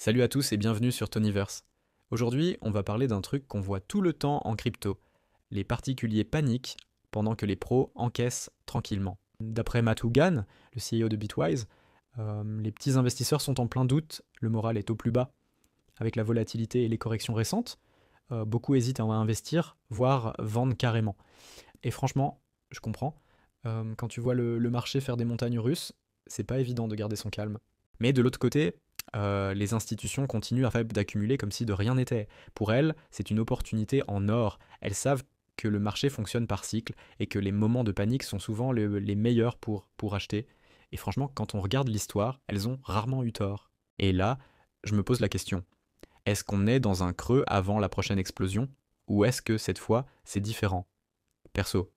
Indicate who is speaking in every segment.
Speaker 1: Salut à tous et bienvenue sur Tonyverse. Aujourd'hui, on va parler d'un truc qu'on voit tout le temps en crypto. Les particuliers paniquent pendant que les pros encaissent tranquillement. D'après Matt Hougan, le CEO de Bitwise, les petits investisseurs sont en plein doute, le moral est au plus bas. Avec la volatilité et les corrections récentes, beaucoup hésitent à investir, voire vendent carrément. Et franchement, je comprends. Quand tu vois le marché faire des montagnes russes, c'est pas évident de garder son calme. Mais de l'autre côté, les institutions continuent d'accumuler comme si de rien n'était. Pour elles, c'est une opportunité en or. Elles savent que le marché fonctionne par cycle et que les moments de panique sont souvent les meilleurs pour acheter. Et franchement, quand on regarde l'histoire, elles ont rarement eu tort. Et là, je me pose la question, est-ce qu'on est dans un creux avant la prochaine explosion? Ou est-ce que cette fois, c'est différent? Perso,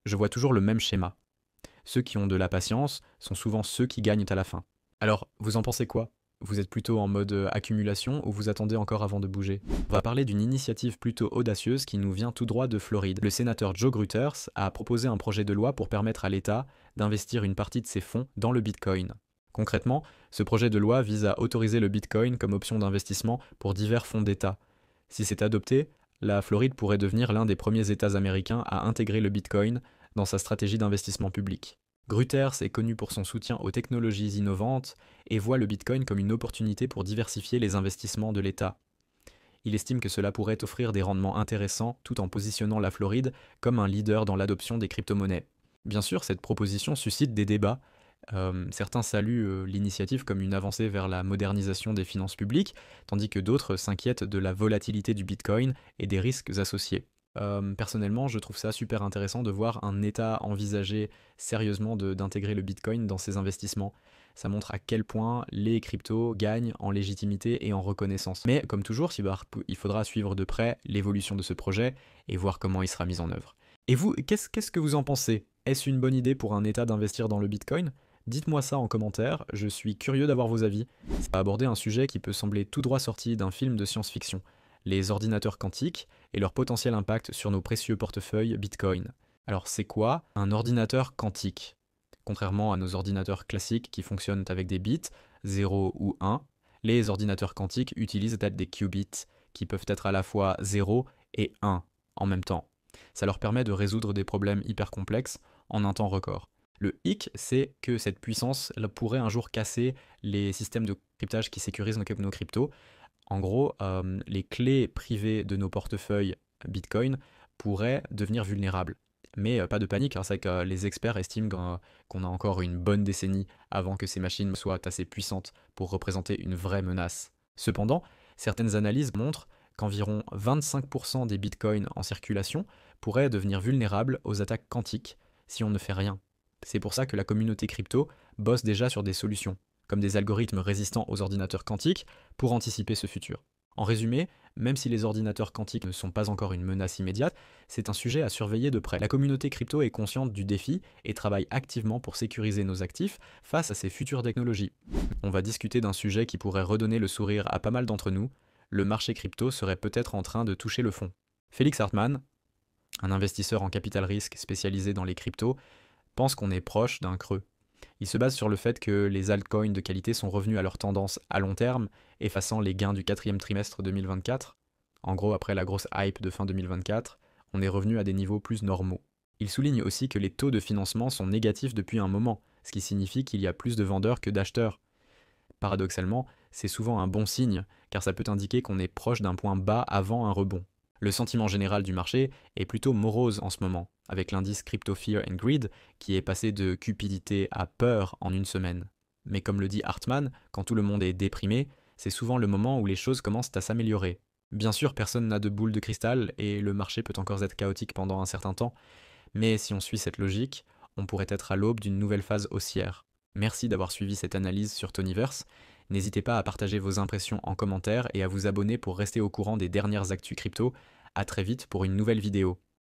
Speaker 1: je vois toujours le même schéma. Ceux qui ont de la patience sont souvent ceux qui gagnent à la fin. Alors, vous en pensez quoi? Vous êtes plutôt en mode accumulation ou vous attendez encore avant de bouger? On va parler d'une initiative plutôt audacieuse qui nous vient tout droit de Floride. Le sénateur Joe Grutters a proposé un projet de loi pour permettre à l'État d'investir une partie de ses fonds dans le Bitcoin. Concrètement, ce projet de loi vise à autoriser le Bitcoin comme option d'investissement pour divers fonds d'État. Si c'est adopté, la Floride pourrait devenir l'un des premiers États américains à intégrer le Bitcoin dans sa stratégie d'investissement public. Grutters est connu pour son soutien aux technologies innovantes et voit le Bitcoin comme une opportunité pour diversifier les investissements de l'État. Il estime que cela pourrait offrir des rendements intéressants tout en positionnant la Floride comme un leader dans l'adoption des crypto-monnaies. Bien sûr, cette proposition suscite des débats. Certains saluent l'initiative comme une avancée vers la modernisation des finances publiques, tandis que d'autres s'inquiètent de la volatilité du Bitcoin et des risques associés. Personnellement, je trouve ça super intéressant de voir un État envisager sérieusement d'intégrer le Bitcoin dans ses investissements. Ça montre à quel point les cryptos gagnent en légitimité et en reconnaissance. Mais comme toujours, il faudra suivre de près l'évolution de ce projet et voir comment il sera mis en œuvre. Et vous, qu'est-ce que vous en pensez? Est-ce une bonne idée pour un État d'investir dans le Bitcoin? Dites-moi ça en commentaire, je suis curieux d'avoir vos avis. Ça va aborder un sujet qui peut sembler tout droit sorti d'un film de science-fiction, les ordinateurs quantiques et leur potentiel impact sur nos précieux portefeuilles Bitcoin. Alors c'est quoi un ordinateur quantique? Contrairement à nos ordinateurs classiques qui fonctionnent avec des bits, 0 ou 1, les ordinateurs quantiques utilisent des qubits, qui peuvent être à la fois 0 et 1 en même temps. Ça leur permet de résoudre des problèmes hyper complexes en un temps record. Le hic, c'est que cette puissance pourrait un jour casser les systèmes de cryptage qui sécurisent nos cryptos. En gros, les clés privées de nos portefeuilles Bitcoin pourraient devenir vulnérables. Mais pas de panique, c'est que les experts estiment qu'on a encore une bonne décennie avant que ces machines soient assez puissantes pour représenter une vraie menace. Cependant, certaines analyses montrent qu'environ 25% des bitcoins en circulation pourraient devenir vulnérables aux attaques quantiques si on ne fait rien. C'est pour ça que la communauté crypto bosse déjà sur des solutions, comme des algorithmes résistants aux ordinateurs quantiques, pour anticiper ce futur. En résumé, même si les ordinateurs quantiques ne sont pas encore une menace immédiate, c'est un sujet à surveiller de près. La communauté crypto est consciente du défi et travaille activement pour sécuriser nos actifs face à ces futures technologies. On va discuter d'un sujet qui pourrait redonner le sourire à pas mal d'entre nous. Le marché crypto serait peut-être en train de toucher le fond. Félix Hartmann, un investisseur en capital risque spécialisé dans les cryptos, pense qu'on est proche d'un creux. Il se base sur le fait que les altcoins de qualité sont revenus à leur tendance à long terme, effaçant les gains du quatrième trimestre 2024. En gros, après la grosse hype de fin 2024, on est revenu à des niveaux plus normaux. Il souligne aussi que les taux de financement sont négatifs depuis un moment, ce qui signifie qu'il y a plus de vendeurs que d'acheteurs. Paradoxalement, c'est souvent un bon signe, car ça peut indiquer qu'on est proche d'un point bas avant un rebond. Le sentiment général du marché est plutôt morose en ce moment, avec l'indice Crypto Fear and Greed qui est passé de cupidité à peur en une semaine. Mais comme le dit Hartmann, quand tout le monde est déprimé, c'est souvent le moment où les choses commencent à s'améliorer. Bien sûr, personne n'a de boule de cristal et le marché peut encore être chaotique pendant un certain temps, mais si on suit cette logique, on pourrait être à l'aube d'une nouvelle phase haussière. Merci d'avoir suivi cette analyse sur Tonyverse. N'hésitez pas à partager vos impressions en commentaire et à vous abonner pour rester au courant des dernières actus crypto. À très vite pour une nouvelle vidéo.